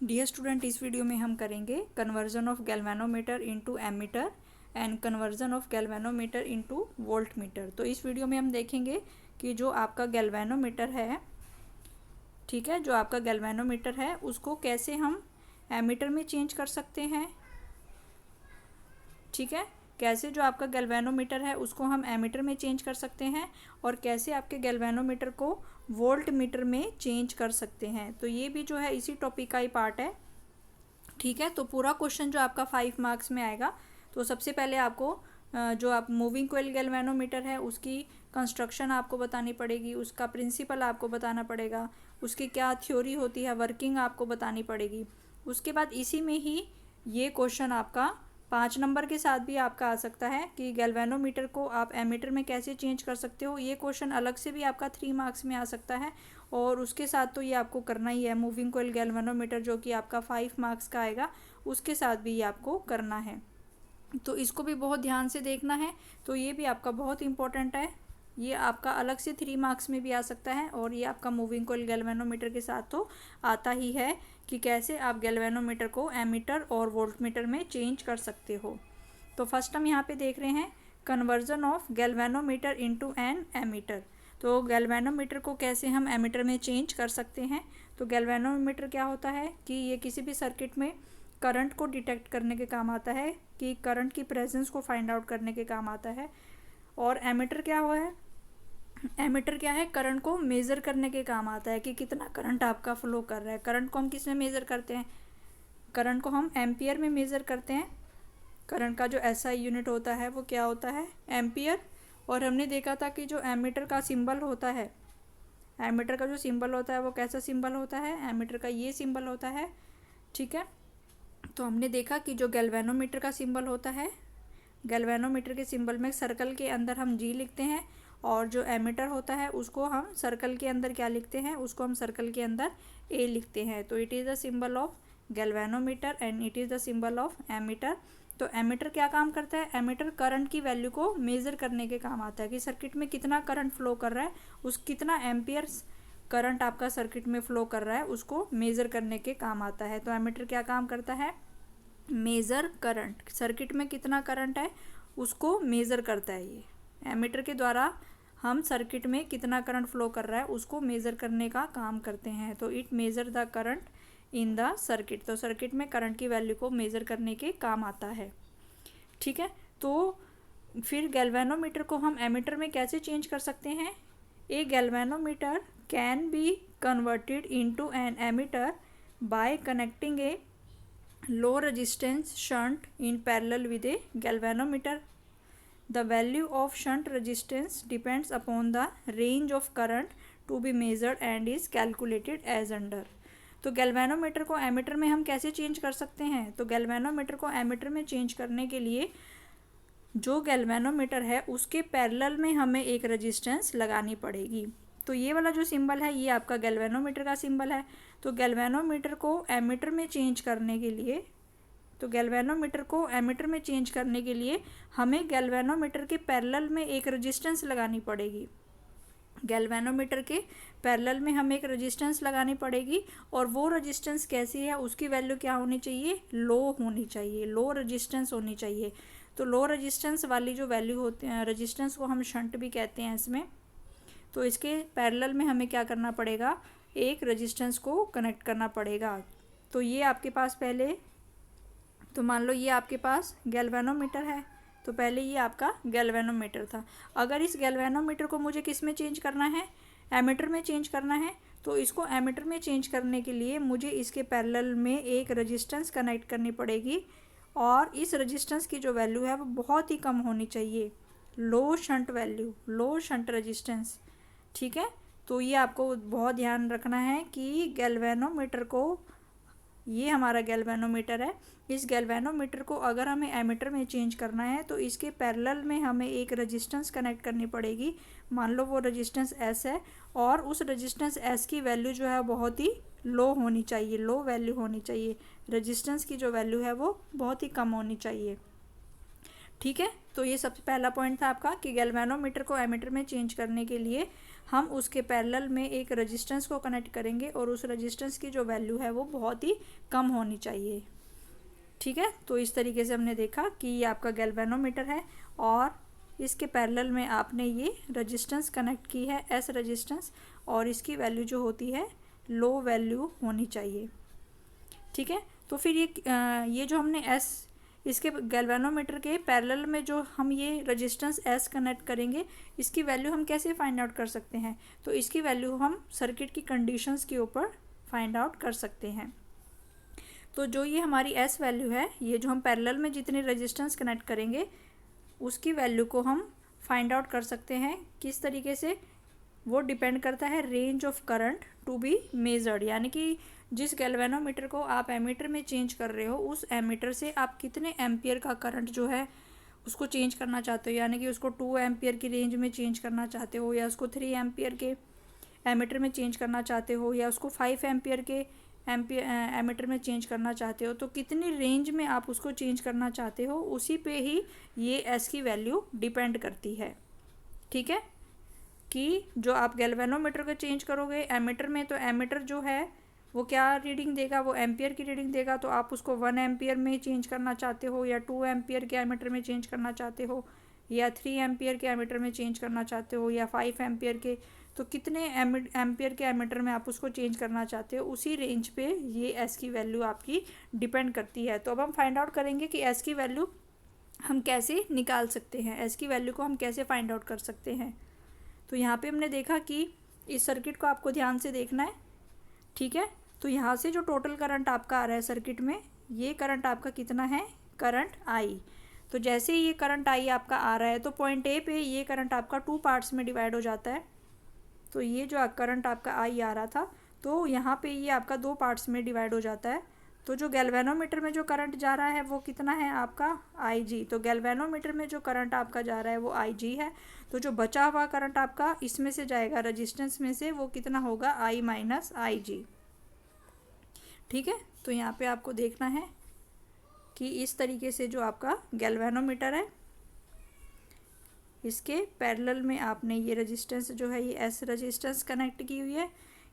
Dear student, इस video में हम करेंगे conversion of galvanometer into ammeter and conversion of galvanometer into volt meter. तो इस वीडियो में हम देखेंगे कि जो आपका गैल्वेनोमीटर है, ठीक है, जो आपका गैल्वेनोमीटर है उसको कैसे हम एमीटर में चेंज कर सकते हैं। ठीक है, कैसे जो आपका गैल्वेनोमीटर है उसको हम एमीटर में चेंज कर सकते हैं और कैसे आपके गैल्वेनोमीटर को वोल्ट मीटर में चेंज कर सकते हैं। तो ये भी जो है इसी टॉपिक का ही पार्ट है। ठीक है, तो पूरा क्वेश्चन जो आपका 5 मार्क्स में आएगा। तो सबसे पहले आपको जो आप मूविंग कोयल गैल्वेनोमीटर है उसकी कंस्ट्रक्शन आपको बतानी पड़ेगी, उसका प्रिंसिपल आपको बताना पड़ेगा, उसकी क्या थ्योरी होती है, वर्किंग आपको बतानी पड़ेगी। उसके बाद इसी में ही ये क्वेश्चन आपका 5 नंबर के साथ भी आपका आ सकता है कि गैल्वेनोमीटर को आप एमीटर में कैसे चेंज कर सकते हो। ये क्वेश्चन अलग से भी आपका 3 मार्क्स में आ सकता है और उसके साथ तो ये आपको करना ही है। मूविंग कोयल गैल्वेनोमीटर जो कि आपका 5 मार्क्स का आएगा, उसके साथ भी ये आपको करना है। तो इसको भी बहुत ध्यान से देखना है। तो ये भी आपका बहुत इंपॉर्टेंट है। ये आपका अलग से 3 मार्क्स में भी आ सकता है और ये आपका मूविंग कोयल गैल्वेनोमीटर के साथ तो आता ही है कि कैसे आप गैल्वेनोमीटर को एमीटर और वोल्टमीटर में चेंज कर सकते हो। तो फर्स्ट हम यहाँ पे देख रहे हैं conversion of galvanometer into an ammeter. तो गैल्वेनोमीटर को कैसे हम एमीटर में चेंज कर सकते हैं। तो गैल्वेनोमीटर क्या होता है कि ये किसी भी सर्किट में करंट को डिटेक्ट करने के काम आता है, कि करंट की प्रेजेंस को फाइंड आउट करने के काम आता है। और एमीटर क्या हुआ है, एमीटर क्या है, करंट को मेज़र करने के काम आता है कि कितना करंट आपका फ्लो कर रहा है। करंट को हम किस में मेज़र करते हैं, करंट को हम एम्पियर में मेज़र करते हैं। करंट का जो एसआई यूनिट होता है वो क्या होता है, एम्पियर। और हमने देखा था कि जो एमीटर का सिंबल होता है, एमीटर का जो सिंबल होता है वो कैसा सिंबल होता है, एमीटर का ये सिंबल होता है। ठीक है, तो हमने देखा कि जो गैल्वेनोमीटर का सिंबल होता है, गैल्वेनोमीटर के सिंबल में सर्कल के अंदर हम जी लिखते हैं और जो एमीटर होता है उसको हम सर्कल के अंदर क्या लिखते हैं, उसको हम सर्कल के अंदर ए लिखते हैं। तो it is the symbol of galvanometer and it is the symbol of ammeter. तो एमीटर क्या काम करता है, एमीटर करंट की वैल्यू को मेज़र करने के काम आता है कि सर्किट में कितना करंट फ्लो कर रहा है, उस कितना एम्पियर्स करंट आपका सर्किट में फ्लो कर रहा है उसको मेज़र करने के काम आता है। तो एमीटर क्या काम करता है, मेज़र करंट, सर्किट में कितना करंट है उसको मेज़र करता है। ये एमीटर के द्वारा हम सर्किट में कितना करंट फ्लो कर रहा है उसको मेज़र करने का काम करते हैं। तो it measure the current in the circuit. तो सर्किट में करंट की वैल्यू को मेज़र करने के काम आता है। ठीक है, तो फिर गैल्वेनोमीटर को हम एमीटर में कैसे चेंज कर सकते हैं। A galvanometer can be converted into an ammeter by connecting a low resistance shunt in parallel with a galvanometer. The value of shunt resistance depends upon the range of current to be measured and is calculated as under. तो galvanometer को ammeter में हम कैसे change कर सकते हैं। तो galvanometer को एमीटर में चेंज करने के लिए जो गैल्वेनोमीटर है उसके पैरेलल में हमें एक रेजिस्टेंस लगानी पड़ेगी। तो ये वाला जो सिंबल है ये आपका गैल्वेनोमीटर का सिंबल है। तो गैल्वेनोमीटर को एमीटर में चेंज करने के लिए, तो गैल्वेनोमीटर को एमीटर में चेंज करने के लिए हमें गैल्वेनोमीटर के पैरेलल में एक रेजिस्टेंस लगानी पड़ेगी। गैल्वेनोमीटर के पैरेलल में हमें एक रेजिस्टेंस लगानी पड़ेगी और वो रेजिस्टेंस कैसी है, उसकी वैल्यू क्या होनी चाहिए, लो होनी चाहिए, लो रेजिस्टेंस होनी चाहिए। तो लो रेजिस्टेंस वाली जो वैल्यू होती है, रेजिस्टेंस को हम शंट भी कहते हैं इसमें। तो इसके पैरेलल में हमें क्या करना पड़ेगा, एक रेजिस्टेंस को कनेक्ट करना पड़ेगा। तो ये आपके पास पहले, तो मान लो ये आपके पास गैल्वेनोमीटर है, तो पहले ये आपका गैल्वेनोमीटर था। अगर इस गैल्वेनोमीटर को मुझे किस में चेंज करना है, एमीटर में चेंज करना है, तो इसको एमीटर में चेंज करने के लिए मुझे इसके पैरेलल में एक रेजिस्टेंस कनेक्ट करनी पड़ेगी और इस रेजिस्टेंस की जो वैल्यू है वो बहुत ही कम होनी चाहिए, लो शंट वैल्यू, लो शंट रेजिस्टेंस। ठीक है, तो ये आपको बहुत ध्यान रखना है कि गैल्वेनोमीटर को, ये हमारा गैल्वेनोमीटर है, इस गैल्वेनोमीटर को अगर हमें एमीटर में चेंज करना है तो इसके पैरेलल में हमें एक रेजिस्टेंस कनेक्ट करनी पड़ेगी। मान लो वो रेजिस्टेंस एस है और उस रेजिस्टेंस एस की वैल्यू जो है बहुत ही लो होनी चाहिए, लो वैल्यू होनी चाहिए, रेजिस्टेंस की जो वैल्यू है वो बहुत ही कम होनी चाहिए। ठीक है, तो ये सबसे पहला पॉइंट था आपका कि गैल्वेनोमीटर को एमीटर में चेंज करने के लिए हम उसके पैरेलल में एक रेजिस्टेंस को कनेक्ट करेंगे और उस रेजिस्टेंस की जो वैल्यू है वो बहुत ही कम होनी चाहिए। ठीक है, तो इस तरीके से हमने देखा कि ये आपका गैल्वेनोमीटर है और इसके पैरेलल में आपने ये रेजिस्टेंस कनेक्ट की है, एस रेजिस्टेंस, और इसकी वैल्यू जो होती है लो वैल्यू होनी चाहिए। ठीक है, तो फिर ये जो हमने एस इसके गैल्वेनोमीटर के पैरेलल में जो हम ये रेजिस्टेंस एस कनेक्ट करेंगे, इसकी वैल्यू हम कैसे फाइंड आउट कर सकते हैं? तो इसकी वैल्यू हम सर्किट की कंडीशंस के ऊपर फाइंड आउट कर सकते हैं। तो जो ये हमारी एस वैल्यू है, ये जो हम पैरेलल में जितनी रेजिस्टेंस कनेक्ट करेंगे उसकी वैल्यू को हम फाइंड आउट कर सकते हैं। किस तरीके से? वो डिपेंड करता है range of current to be measured, यानी कि जिस गैल्वेनोमीटर को आप एमीटर में चेंज कर रहे हो उस एमीटर से आप कितने एम्पियर का करंट जो है उसको चेंज करना चाहते हो, यानी कि उसको 2 एम्पियर की रेंज में चेंज करना चाहते हो, या उसको 3 एम्पियर के एमीटर में चेंज करना चाहते हो, या उसको 5 एम्पियर के एमीटर में चेंज करना चाहते हो। तो कितनी रेंज में आप उसको चेंज करना चाहते हो, उसी पे ही ये एस की वैल्यू डिपेंड करती है। ठीक है, कि जो आप गैल्वेनोमीटर को चेंज करोगे एमीटर में, तो एमीटर जो है वो क्या रीडिंग देगा? वो एम्पियर की रीडिंग देगा। तो आप उसको 1 एम्पियर में चेंज करना चाहते हो, या 2 एम्पियर के एमीटर में चेंज करना चाहते हो, या 3 एम्पियर के एमीटर में चेंज करना चाहते हो, या 5 एम्पियर के, तो कितने एम्पियर के एमीटर में आप उसको चेंज करना चाहते हो, उसी रेंज पे ये एस की वैल्यू आपकी डिपेंड करती है। तो अब हम फाइंड आउट करेंगे कि एस की वैल्यू हम कैसे निकाल सकते हैं, एस की वैल्यू को हम कैसे फाइंड आउट कर सकते हैं। तो यहाँ पे हमने देखा कि इस सर्किट को आपको ध्यान से देखना है। ठीक है, तो यहाँ से जो टोटल करंट आपका आ रहा है सर्किट में, ये करंट आपका कितना है? Current I. तो जैसे ही ये करंट आई आपका आ रहा है तो पॉइंट ए पे ये करंट आपका 2 पार्ट्स में डिवाइड हो जाता है। तो ये जो करंट आपका आई आ रहा था, तो यहाँ पे ये आपका 2 पार्ट्स में डिवाइड हो जाता है। तो जो गैल्वेनोमीटर में जो करंट जा रहा है वो कितना है आपका? आई जी। तो गैल्वेनोमीटर में जो करंट आपका जा रहा है वो आई जी है। तो जो बचा हुआ करंट आपका इसमें से जाएगा रेजिस्टेंस में से, वो कितना होगा? आई माइनस आई जी। ठीक है, तो यहाँ पे आपको देखना है कि इस तरीके से जो आपका गैल्वेनोमीटर है, इसके पैरेलल में आपने ये रेजिस्टेंस जो है ये एस रेजिस्टेंस कनेक्ट की हुई है।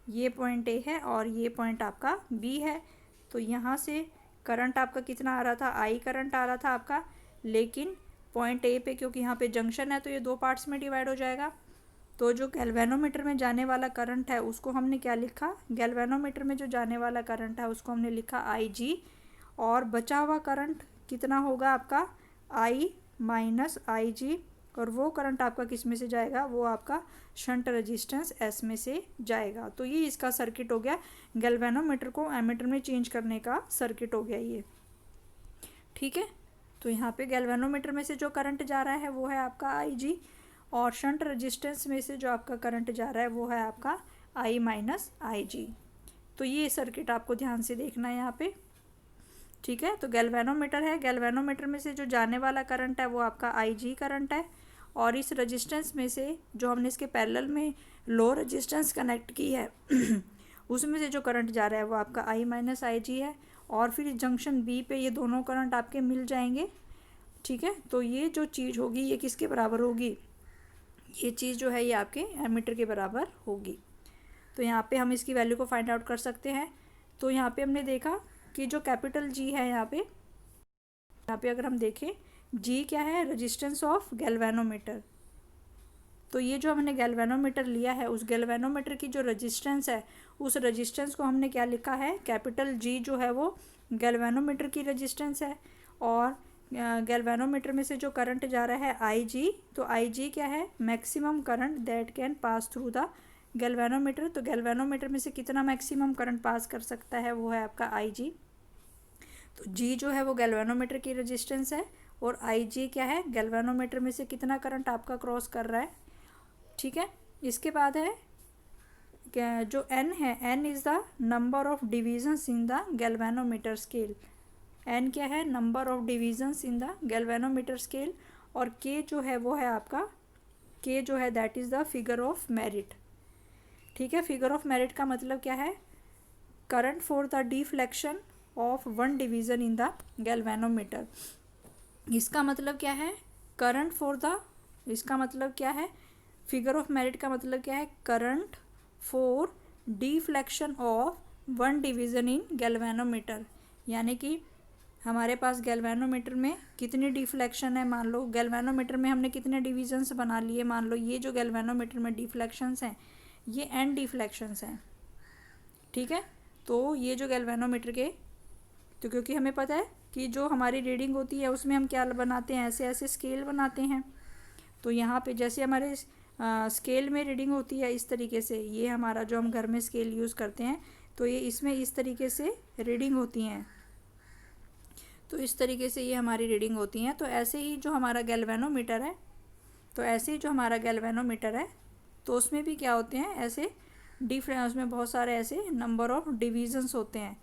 ये पॉइंट ए है और ये पॉइंट आपका बी है। तो यहाँ से करंट आपका कितना आ रहा था? आई करंट आ रहा था आपका, लेकिन पॉइंट ए पे क्योंकि यहाँ पे जंक्शन है तो ये 2 पार्ट्स में डिवाइड हो जाएगा। तो जो गैल्वेनोमीटर में जाने वाला करंट है उसको हमने क्या लिखा? गैल्वेनोमीटर में जो जाने वाला करंट है उसको हमने लिखा आई जी, और बचा हुआ करंट कितना होगा आपका? आई माइनस आई जी। और वो करंट आपका किस में से जाएगा? वो आपका शंट रेजिस्टेंस एस में से जाएगा। तो ये इसका सर्किट हो गया, गैल्वेनोमीटर को एमीटर में चेंज करने का सर्किट हो गया ये। ठीक है, तो यहाँ पे गैल्वेनोमीटर में से जो करंट जा रहा है वो है आपका आई जी, और शंट रेजिस्टेंस में से जो आपका करंट जा रहा है वो है आपका आई माइनस आई जी। तो ये सर्किट आपको ध्यान से देखना है यहाँ पे। ठीक है, तो गैल्वेनोमीटर है, गैल्वेनोमीटर में से जो जाने वाला करंट है वो आपका आई जी करंट है, और इस रेजिस्टेंस में से जो हमने इसके पैरेलल में लो रेजिस्टेंस कनेक्ट की है उसमें से जो करंट जा रहा है वो आपका आई माइनस आई जी है। और फिर जंक्शन बी पे ये दोनों करंट आपके मिल जाएंगे। ठीक है, तो ये जो चीज़ होगी ये किसके बराबर होगी? ये चीज़ जो है ये आपके एमीटर के बराबर होगी। तो यहाँ पे हम इसकी वैल्यू को फाइंड आउट कर सकते हैं। तो यहाँ पे हमने देखा कि जो कैपिटल जी है यहाँ पे अगर हम देखें, जी क्या है? Resistance of galvanometer. तो ये जो हमने गैल्वेनोमीटर लिया है उस गैल्वेनोमीटर की जो रेजिस्टेंस है उस रेजिस्टेंस को हमने क्या लिखा है? कैपिटल जी जो है वो गैल्वेनोमीटर की रेजिस्टेंस है, और गैल्वेनोमीटर में से जो करंट जा रहा है आई जी, तो आई जी क्या है? Maximum current that can pass through the galvanometer. तो गैल्वेनोमीटर में से कितना मैक्सिमम करंट पास कर सकता है वो है आपका आई जी। तो जी जो है वो गैल्वेनोमीटर की रेजिस्टेंस है, और आई जी क्या है? गैल्वेनोमीटर में से कितना करंट आपका क्रॉस कर रहा है। ठीक है, इसके बाद है जो एन है, N is the number of divisions in the galvanometer scale. N क्या है? Number of divisions in the galvanometer scale. और के जो है वो है आपका, के जो है that is the figure of merit. ठीक है, फिगर ऑफ मेरिट का मतलब क्या है? Current for the deflection of 1 division in the galvanometer. इसका मतलब क्या है? करंट फॉर द, इसका मतलब क्या है? फिगर ऑफ मेरिट का मतलब क्या है, current for deflection of one division in galvanometer, यानी कि हमारे पास गैल्वेनोमीटर में कितनी डिफ्लेक्शन है। मान लो गैल्वेनोमीटर में हमने कितने डिवीजन्स बना लिए, मान लो ये जो गैल्वेनोमीटर में डिफ्लेक्शंस हैं ये एन डिफ्लेक्शंस हैं, ठीक है। तो ये जो गैल्वेनोमीटर के, तो क्योंकि हमें पता है कि जो हमारी रीडिंग होती है उसमें हम क्या बनाते हैं, ऐसे ऐसे स्केल बनाते हैं। तो यहाँ पे जैसे हमारे स्केल में रीडिंग होती है इस तरीके से, ये हमारा जो हम घर में स्केल यूज़ करते हैं तो ये इसमें इस तरीके से रीडिंग होती हैं, तो इस तरीके से ये हमारी रीडिंग होती हैं। तो ऐसे ही जो हमारा गैल्वेनोमीटर है, तो ऐसे ही जो हमारा गैल्वेनोमीटर है तो उसमें भी क्या होते हैं, ऐसे उसमें बहुत सारे ऐसे नंबर ऑफ डिवीजन्स होते हैं,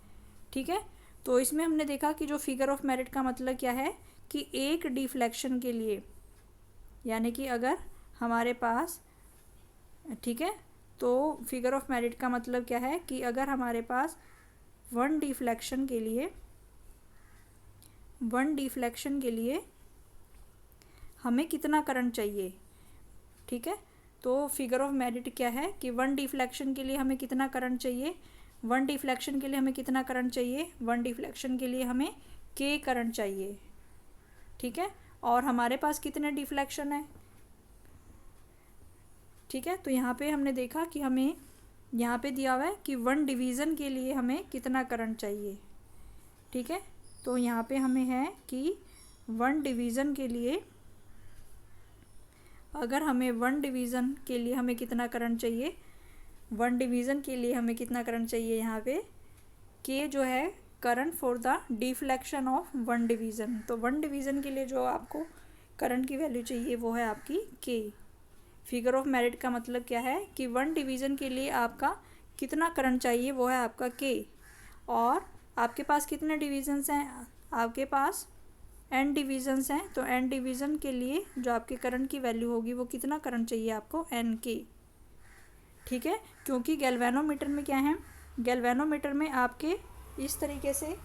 ठीक है। तो इसमें हमने देखा कि जो फिगर ऑफ मेरिट का मतलब क्या है कि एक डिफ्लेक्शन के लिए, यानी कि अगर हमारे पास, ठीक है, तो फिगर ऑफ मेरिट का मतलब क्या है कि अगर हमारे पास वन डिफ्लेक्शन के लिए हमें कितना करंट चाहिए, ठीक है। तो फिगर ऑफ मेरिट क्या है कि वन डिफ्लेक्शन के लिए हमें कितना करंट चाहिए, वन डिफ्लेक्शन के लिए हमें कितना करंट चाहिए, वन डिफ्लेक्शन के लिए हमें के करंट चाहिए, ठीक है। और हमारे पास कितने डिफ्लेक्शन है, ठीक है। तो यहाँ पे हमने देखा कि हमें यहाँ पे दिया हुआ है कि वन डिवीज़न के लिए हमें कितना करंट चाहिए, ठीक है। तो यहाँ पे हमें है कि वन डिवीज़न के लिए, अगर हमें वन डिवीज़न के लिए हमें कितना करंट चाहिए, वन डिवीज़न के लिए हमें कितना करंट चाहिए, यहाँ पे के जो है current for the deflection of one division. तो वन डिवीज़न के लिए जो आपको करंट की वैल्यू चाहिए वो है आपकी के। फिगर ऑफ मेरिट का मतलब क्या है कि वन डिवीज़न के लिए आपका कितना करंट चाहिए वो है आपका के। और आपके पास कितने डिवीज़न्स हैं, आपके पास एन डिवीज़न्स हैं, तो एन डिवीज़न के लिए जो आपके करंट की वैल्यू होगी वो कितना करंट चाहिए आपको, एन के, ठीक है। क्योंकि गैल्वेनोमीटर में क्या है, गैल्वेनोमीटर में आपके इस तरीके से,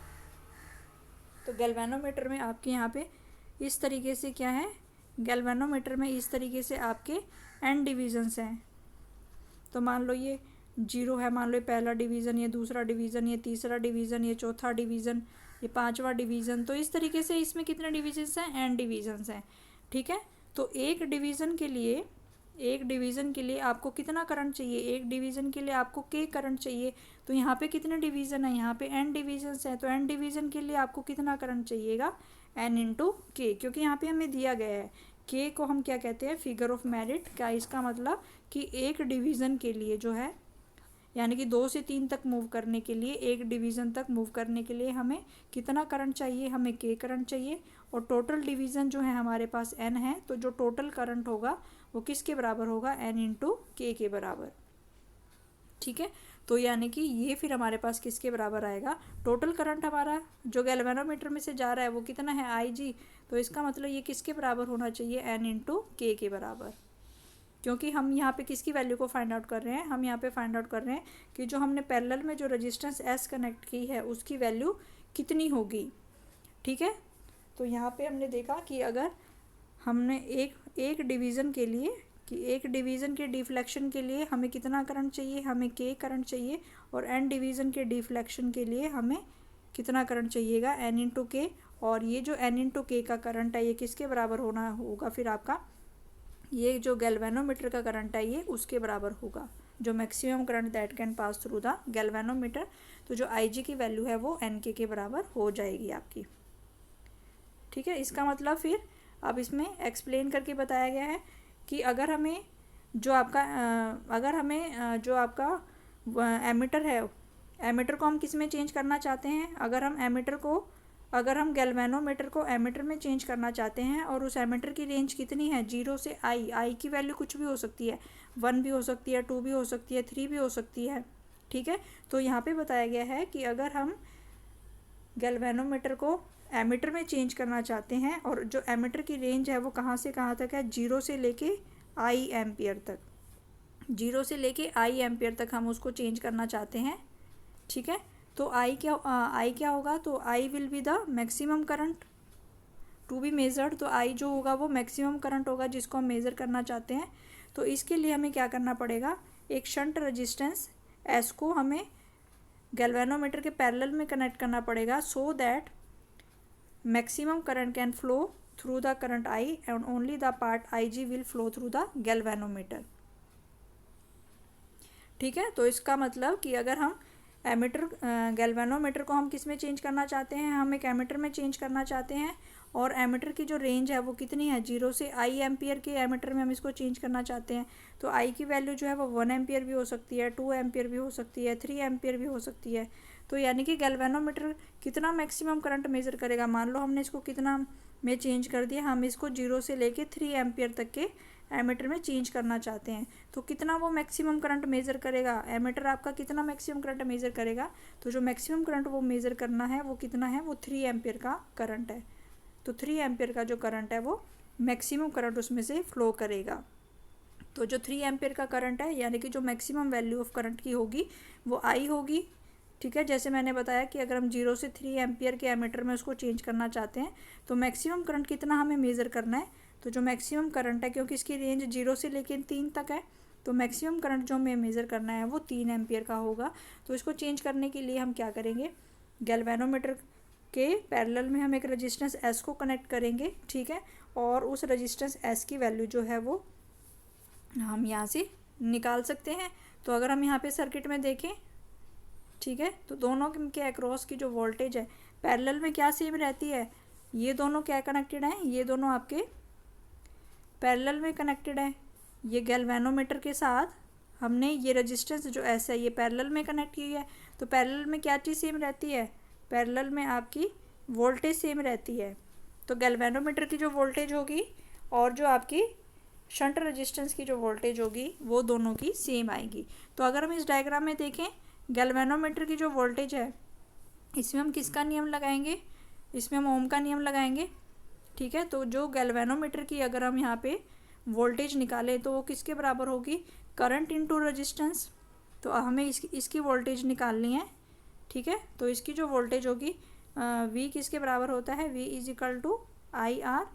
तो गैल्वेनोमीटर में आपके यहाँ पे इस तरीके से क्या है, गैल्वेनोमीटर में इस तरीके से आपके एन डिवीज़न्स हैं। तो मान लो ये 0 है, मान लो ये पहला डिवीज़न, ये दूसरा डिवीज़न, ये तीसरा डिवीज़न, ये चौथा डिवीज़न, ये पांचवा डिवीज़न। तो इस तरीके से इसमें कितने डिवीजन्स हैं, एन डिवीजन्स हैं, ठीक है। तो एक डिवीज़न के लिए आपको कितना करंट चाहिए, एक डिवीज़न के लिए आपको के करंट चाहिए। तो यहाँ पे कितने डिवीज़न है, यहाँ पे एन डिवीजन्स हैं, तो एन डिवीज़न के लिए आपको कितना करंट चाहिएगा, एन इंटू के, क्योंकि यहाँ पे हमें दिया गया है के को हम क्या कहते हैं, फिगर ऑफ मेरिट का। इसका मतलब कि एक डिवीज़न के लिए जो है, यानी कि 2 से 3 तक मूव करने के लिए, एक डिवीज़न तक मूव करने के लिए हमें कितना करंट चाहिए, हमें के करंट चाहिए। और टोटल डिवीज़न जो है हमारे पास एन है, तो जो टोटल करंट होगा वो किसके बराबर होगा, एन इंटू के बराबर, ठीक है। तो यानी कि ये फिर हमारे पास किसके बराबर आएगा, टोटल करंट हमारा जो गैल्वेनोमीटर में से जा रहा है वो कितना है, आई जी। तो इसका मतलब ये किसके बराबर होना चाहिए, एन इंटू के बराबर। क्योंकि हम यहाँ पे किसकी वैल्यू को फाइंड आउट कर रहे हैं, हम यहाँ पे फाइंड आउट कर रहे हैं कि जो हमने पैरेलल में जो रेजिस्टेंस एस कनेक्ट की है उसकी वैल्यू कितनी होगी, ठीक है। तो यहाँ पे हमने देखा कि अगर हमने एक डिवीज़न के लिए, कि एक डिवीज़न के डिफ्लेक्शन के लिए हमें कितना करंट चाहिए, हमें के करंट चाहिए। और एन डिवीज़न के डिफ्लेक्शन के लिए हमें कितना करंट चाहिएगा, एन इंटू के। और ये जो एन इंटू के का करंट है ये किसके बराबर होना होगा, फिर आपका ये जो गैल्वेनोमीटर का करंट है ये उसके बराबर होगा, जो maximum current that can pass through the galvanometer. तो जो आई जी की वैल्यू है वो एन के बराबर हो जाएगी आपकी, ठीक है। इसका मतलब फिर अब इसमें एक्सप्लेन करके बताया गया है कि अगर हमें जो आपका एमीटर है, एमीटर को हम किस में चेंज करना चाहते हैं, अगर हम गैल्वेनोमीटर को एमीटर में चेंज करना चाहते हैं और उस एमीटर की रेंज कितनी है, 0 से आई की वैल्यू कुछ भी हो सकती है, 1 भी हो सकती है, 2 भी हो सकती है, 3 भी हो सकती है, ठीक है। तो यहाँ पे बताया गया है कि अगर हम गैल्वेनोमीटर को एमीटर में चेंज करना चाहते हैं और जो एमीटर की रेंज है वो कहाँ से कहाँ तक है, 0 से लेके आई एम्पियर तक, 0 से लेके आई एम्पियर तक हम उसको चेंज करना चाहते हैं, ठीक है। तो आई क्या होगा, तो I will be the maximum current to be measured. तो आई जो होगा वो मैक्सिमम करंट होगा जिसको हम मेज़र करना चाहते हैं। तो इसके लिए हमें क्या करना पड़ेगा, एक शंट रेजिस्टेंस एस को हमें गैल्वेनोमीटर के पैरेलल में कनेक्ट करना पड़ेगा, so that maximum current can flow through the current I and only the part I G will flow through the galvanometer. ठीक है, तो इसका मतलब कि अगर हम एमीटर गैल्वेनोमीटर को हम किस में चेंज करना चाहते हैं, हम एक एमीटर में चेंज करना चाहते हैं, और एमीटर की जो रेंज है वो कितनी है, 0 से आई एम्पियर के एमीटर में हम इसको चेंज करना चाहते हैं। तो आई की वैल्यू जो है वो 1 एम्पियर भी हो सकती है, 2 एम्पियर भी हो सकती है, 3 एम्पियर भी हो सकती है। तो यानी कि गैल्वेनोमीटर कितना मैक्सिमम करंट मेज़र करेगा, मान लो हमने इसको कितना में चेंज कर दिया, हम इसको 0 से लेके 3 एम्पियर तक के एमीटर में चेंज करना चाहते हैं, तो कितना वो मैक्सिमम करंट मेज़र करेगा, एमीटर आपका कितना मैक्सिमम करंट मेज़र करेगा। तो जो मैक्सिमम करंट वो मेज़र करना है वो कितना है, वो 3 एम्पियर का करंट है। तो 3 एम्पियर का जो करंट है वो मैक्सिमम करंट उसमें से फ्लो करेगा। तो जो 3 एम्पियर का करंट है, यानी कि जो मैक्सिमम वैल्यू ऑफ करंट की होगी वो आई होगी। ठीक है, जैसे मैंने बताया कि अगर हम 0 से 3 एम्पियर के एमीटर में उसको चेंज करना चाहते हैं तो मैक्सिमम करंट कितना हमें मेज़र करना है। तो जो मैक्सिमम करंट है, क्योंकि इसकी रेंज 0 से लेकर 3 तक है, तो मैक्सिमम करंट जो हमें मेज़र करना है वो 3 एम्पियर का होगा। तो इसको चेंज करने के लिए हम क्या करेंगे, गैल्वेनोमीटर के पैरेलल में हम एक रेजिस्टेंस एस को कनेक्ट करेंगे। ठीक है, और उस रेजिस्टेंस एस की वैल्यू जो है वो हम यहाँ से निकाल सकते हैं। तो अगर हम यहाँ पे सर्किट में देखें, ठीक है, तो दोनों के अक्रॉस की जो वोल्टेज है पैरेलल में क्या सेम रहती है, ये दोनों क्या कनेक्टेड हैं, ये दोनों आपके पैरेलल में कनेक्टेड है। ये गैल्वेनोमीटर के साथ हमने ये रेजिस्टेंस जो एस है ये पैरेलल में कनेक्ट की है। तो पैरेलल में क्या चीज़ सेम रहती है, पैरेलल में आपकी वोल्टेज सेम रहती है। तो गैल्वेनोमीटर की जो वोल्टेज होगी और जो आपकी शंट रेजिस्टेंस की जो वोल्टेज होगी वो दोनों की सेम आएगी। तो अगर हम इस डायग्राम में देखें, गैल्वेनोमीटर की जो वोल्टेज है इसमें हम किसका नियम लगाएंगे, इसमें हम ओम का नियम लगाएंगे। ठीक है, तो जो गैल्वेनोमीटर की अगर हम यहाँ पे वोल्टेज निकालें तो वो किसके बराबर होगी, करंट इनटू रेजिस्टेंस। तो हमें इसकी वोल्टेज निकालनी है। ठीक है, तो इसकी जो वोल्टेज होगी वी किसके बराबर होता है, V is equal to I R.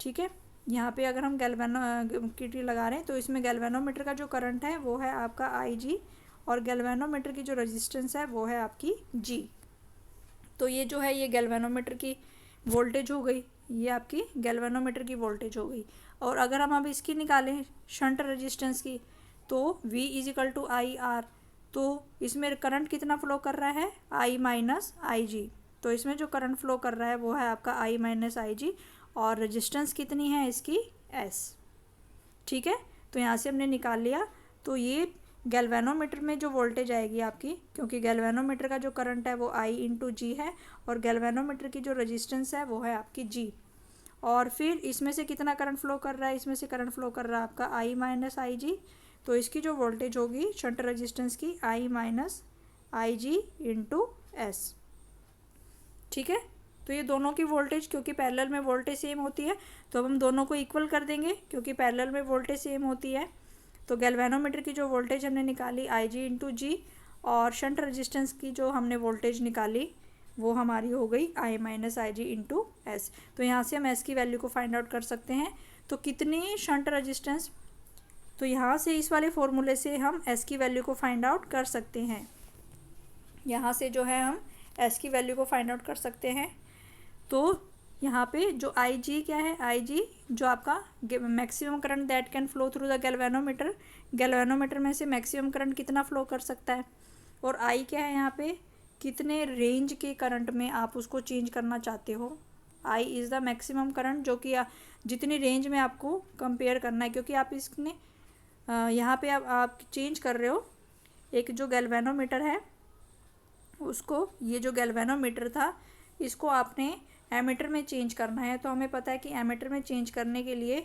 ठीक है, यहाँ पे अगर हम गैल्वेनोमीटर लगा रहे हैं तो इसमें गैल्वेनोमीटर का जो करंट है वो है आपका आई जी, और गैल्वेनोमीटर की जो रेजिस्टेंस है वो है आपकी जी। तो ये जो है ये गैल्वेनोमीटर की वोल्टेज हो गई, ये आपकी गैल्वेनोमीटर की वोल्टेज हो गई। और अगर हम अब इसकी निकालें शंट रेजिस्टेंस की, तो V is equal to I R, तो इसमें करंट कितना फ्लो कर रहा है, I माइनस आई जी। तो इसमें जो करंट फ्लो कर रहा है वो है आपका I माइनस आई जी, और रेजिस्टेंस कितनी है इसकी S। ठीक है, तो यहाँ से हमने निकाल लिया। तो ये गैल्वेनोमीटर में जो वोल्टेज आएगी आपकी, क्योंकि गैल्वेनोमीटर का जो करंट है वो I इंटू जी है, और गैल्वेनोमीटर की जो रेजिस्टेंस है वो है आपकी G। और फिर इसमें से कितना करंट फ्लो कर रहा है, इसमें से करंट फ्लो कर रहा है आपका I माइनस आई जी। तो इसकी जो वोल्टेज होगी शंट रेजिस्टेंस की I minus I G into S. ठीक है, तो ये दोनों की वोल्टेज, क्योंकि पैरेलल में वोल्टेज सेम होती है तो अब हम दोनों को इक्वल कर देंगे, क्योंकि पैरेलल में वोल्टेज सेम होती है। तो गैल्वेनोमीटर की जो वोल्टेज हमने निकाली आई जी इंटू जी, और शंट रेजिस्टेंस की जो हमने वोल्टेज निकाली वो हमारी हो गई I minus I G into S. तो यहाँ से हम एस की वैल्यू को फाइंड आउट कर सकते हैं। तो कितनी शंट रेजिस्टेंस, तो यहाँ से इस वाले फॉर्मूले से हम एस की वैल्यू को फाइंड आउट कर सकते हैं। यहाँ से जो है हम एस की वैल्यू को फाइंड आउट कर सकते हैं। तो यहाँ पे जो आई जी क्या है, आई जी जो आपका maximum current that can flow through the galvanometer, galvanometer में से मैक्सिमम करंट कितना फ्लो कर सकता है, और आई क्या है यहाँ पे, कितने रेंज के करंट में आप उसको चेंज करना चाहते हो। I is the maximum current, जो कि जितनी रेंज में आपको कंपेयर करना है, क्योंकि आप इसने यहाँ पे आप चेंज कर रहे हो एक जो गैल्वेनोमीटर है उसको, ये जो गैल्वेनोमीटर था इसको आपने एमीटर में चेंज करना है। तो हमें पता है कि एमीटर में चेंज करने के लिए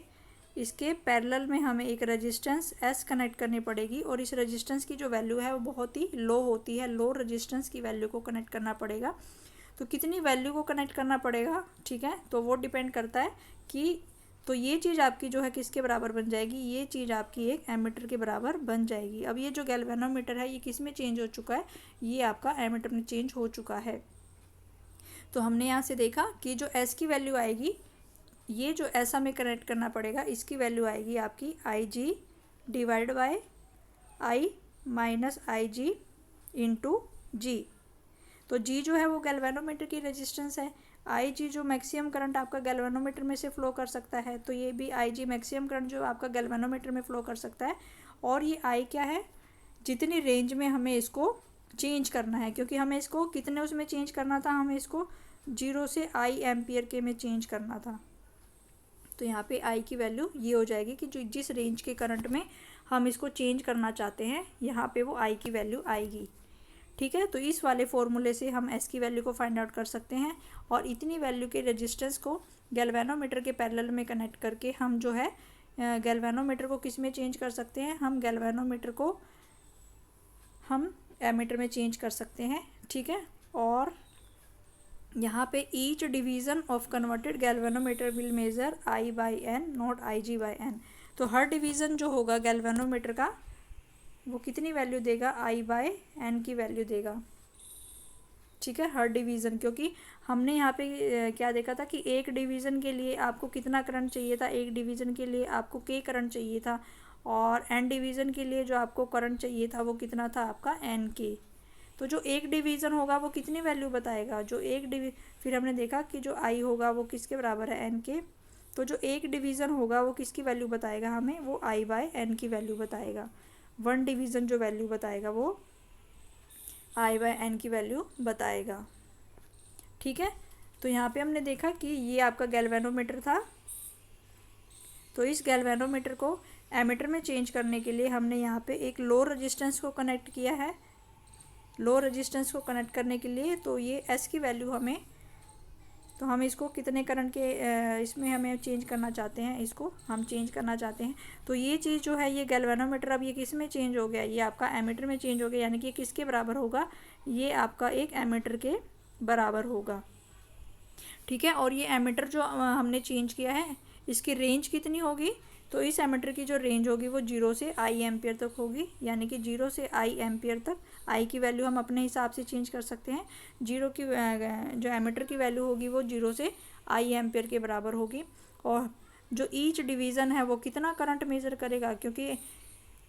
इसके पैरेलल में हमें एक रेजिस्टेंस एस कनेक्ट करनी पड़ेगी, और इस रेजिस्टेंस की जो वैल्यू है वो बहुत ही लो होती है, लो रेजिस्टेंस की वैल्यू को कनेक्ट करना पड़ेगा। तो कितनी वैल्यू को कनेक्ट करना पड़ेगा, ठीक है, तो वो डिपेंड करता है कि, तो ये चीज़ आपकी जो है किसके बराबर बन जाएगी, ये चीज़ आपकी एक एमीटर के बराबर बन जाएगी। अब ये जो गैल्वेनोमीटर है ये किस में चेंज हो चुका है, ये आपका एमीटर में चेंज हो चुका है। तो हमने यहाँ से देखा कि जो एस की वैल्यू आएगी, ये जो एस हमें कनेक्ट करना पड़ेगा, इसकी वैल्यू आएगी आपकी I G divide by I minus I G into G. तो जी जो है वो गैल्वेनोमीटर की रेजिस्टेंस है, आई जी जो मैक्सिमम करंट आपका गैल्वेनोमीटर में से फ़्लो कर सकता है, तो ये भी आई जी मैक्सिमम करंट जो आपका गैल्वेनोमीटर में फ़्लो कर सकता है। और ये आई क्या है, जितनी रेंज में हमें इसको चेंज करना है, क्योंकि हमें इसको कितने उसमें चेंज करना था, हमें इसको 0 से आई एम्पियर के में चेंज करना था। तो यहाँ पे आई की वैल्यू ये हो जाएगी कि जो जिस रेंज के करंट में हम इसको चेंज करना चाहते हैं, यहाँ पे वो आई की वैल्यू आएगी। ठीक है, तो इस वाले फॉर्मूले से हम एस की वैल्यू को फाइंड आउट कर सकते हैं। और इतनी वैल्यू के रेजिस्टेंस को गैल्वेनोमीटर के पैरेलल में कनेक्ट करके हम जो है गैल्वेनोमीटर को किस में चेंज कर सकते हैं, हम गैल्वेनोमीटर को हम एमीटर में चेंज कर सकते हैं। ठीक है, और यहाँ पे each division of converted galvanometer will measure I by N not I G by N. तो हर डिवीज़न जो होगा गैल्वेनोमीटर का वो कितनी वैल्यू देगा, आई बाय एन की वैल्यू देगा। ठीक है, हर डिवीज़न, क्योंकि हमने यहाँ पे क्या देखा था कि एक डिवीज़न के लिए आपको कितना करंट चाहिए था, एक डिवीज़न के लिए आपको के करंट चाहिए था, और एन डिवीज़न के लिए जो आपको करंट चाहिए था वो कितना था आपका एन के। तो जो एक डिवीज़न होगा वो कितनी वैल्यू बताएगा, जो एक फिर हमने देखा कि जो आई होगा वो किसके बराबर है, एन के। तो जो एक डिवीज़न होगा वो किसकी वैल्यू बताएगा हमें, वो आई बाय एन की वैल्यू बताएगा। वन डिवीज़न जो वैल्यू बताएगा वो आई बाय एन की वैल्यू बताएगा। ठीक है, तो यहाँ पे हमने देखा कि ये आपका गैल्वेनोमीटर था। तो इस गैल्वेनोमीटर को एमीटर में चेंज करने के लिए हमने यहाँ पे एक लो रेजिस्टेंस को कनेक्ट किया है। लो रेजिस्टेंस को कनेक्ट करने के लिए तो ये एस की वैल्यू हमें, तो हम इसको कितने करंट के इसमें हमें चेंज करना चाहते हैं, इसको हम चेंज करना चाहते हैं। तो ये चीज़ जो है ये गैल्वेनोमीटर अब ये किस में चेंज हो गया, ये आपका एमीटर में चेंज हो गया, यानी कि ये किसके बराबर होगा, ये आपका एक एमीटर के बराबर होगा। ठीक है, और ये एमीटर जो हमने चेंज किया है इसकी रेंज कितनी होगी, तो इस एमीटर की जो रेंज होगी वो 0 से आई एम्पियर तक होगी, यानी कि 0 से आई एम्पियर तक। आई की वैल्यू हम अपने हिसाब से चेंज कर सकते हैं। जीरो की जो एमीटर की वैल्यू होगी वो 0 से आई एम्पियर के बराबर होगी। और जो ईच डिवीज़न है वो कितना करंट मेज़र करेगा, क्योंकि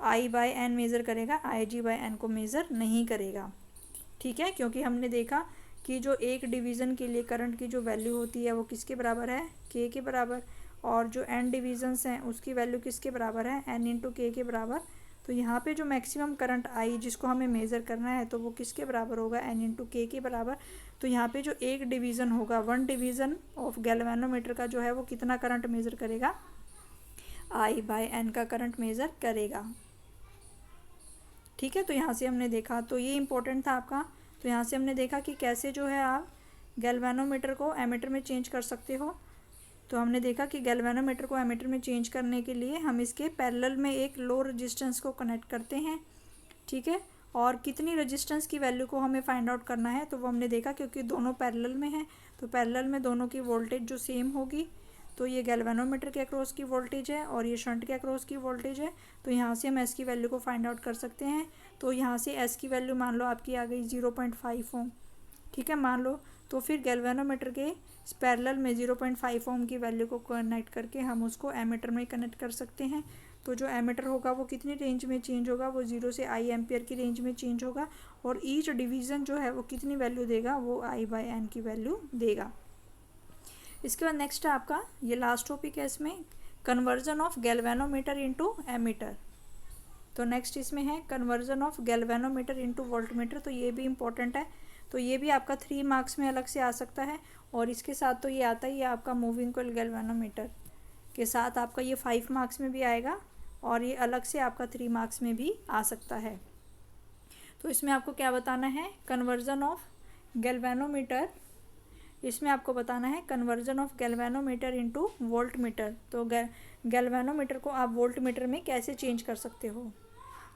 आई बाय एन मेज़र करेगा, आई जी बाय एन को मेज़र नहीं करेगा। ठीक है, क्योंकि हमने देखा कि जो एक डिवीज़न के लिए करंट की जो वैल्यू होती है वो किसके बराबर है, के के बराबर, और जो एन डिवीज़न्स हैं उसकी वैल्यू किसके बराबर है, एन इंटू के के बराबर। तो यहाँ पे जो मैक्सिमम करंट आई जिसको हमें मेज़र करना है तो वो किसके बराबर होगा, एन इंटू के बराबर। तो यहाँ पे जो एक डिवीज़न होगा, वन डिवीज़न ऑफ गैल्वेनोमीटर का जो है वो कितना करंट मेज़र करेगा, आई बाय एन का करंट मेज़र करेगा। ठीक है, तो यहाँ से हमने देखा, तो ये इम्पोर्टेंट था आपका। तो यहाँ से हमने देखा कि कैसे जो है आप गैल्वेनोमीटर को एमीटर में चेंज कर सकते हो। तो हमने देखा कि गैल्वेनोमीटर को एमीटर में चेंज करने के लिए हम इसके पैरेलल में एक लो रेजिस्टेंस को कनेक्ट करते हैं। ठीक है, और कितनी रेजिस्टेंस की वैल्यू को हमें फाइंड आउट करना है, तो वो हमने देखा क्योंकि दोनों पैरेलल में हैं तो पैरेलल में दोनों की वोल्टेज जो सेम होगी। तो ये गैल्वेनोमीटर के अक्रॉस की वोल्टेज है और ये शंट के अक्रॉस की वोल्टेज है। तो यहाँ से हम एस की वैल्यू को फाइंड आउट कर सकते हैं। तो यहाँ से एस की वैल्यू मान लो आपकी आ गई 0.5 ओम। ठीक है, मान लो, तो फिर गैल्वेनोमीटर के पैरेलल में 0.5 ओम की वैल्यू को कनेक्ट करके हम उसको एमीटर में कनेक्ट कर सकते हैं। तो जो एमीटर होगा वो कितनी रेंज में चेंज होगा, वो 0 से आई एम्पियर की रेंज में चेंज होगा, और ईच डिवीज़न जो है वो कितनी वैल्यू देगा, वो आई बाय एन की वैल्यू देगा। इसके बाद नेक्स्ट है आपका ये लास्ट टॉपिक है इसमें, conversion of galvanometer into ammeter. तो नेक्स्ट इसमें है conversion of galvanometer into voltmeter. तो ये भी इम्पोर्टेंट है, तो ये भी आपका 3 मार्क्स में अलग से आ सकता है। और इसके साथ तो ये आता ही है आपका मूविंग कॉइल गैल्वेनोमीटर के साथ आपका ये 5 मार्क्स में भी आएगा, और ये अलग से आपका 3 मार्क्स में भी आ सकता है। तो इसमें आपको क्या बताना है, कन्वर्जन ऑफ गैल्वेनोमीटर, इसमें आपको बताना है conversion of galvanometer into voltmeter. तो गैल्वेनोमीटर को आप वोल्टमीटर में कैसे चेंज कर सकते हो।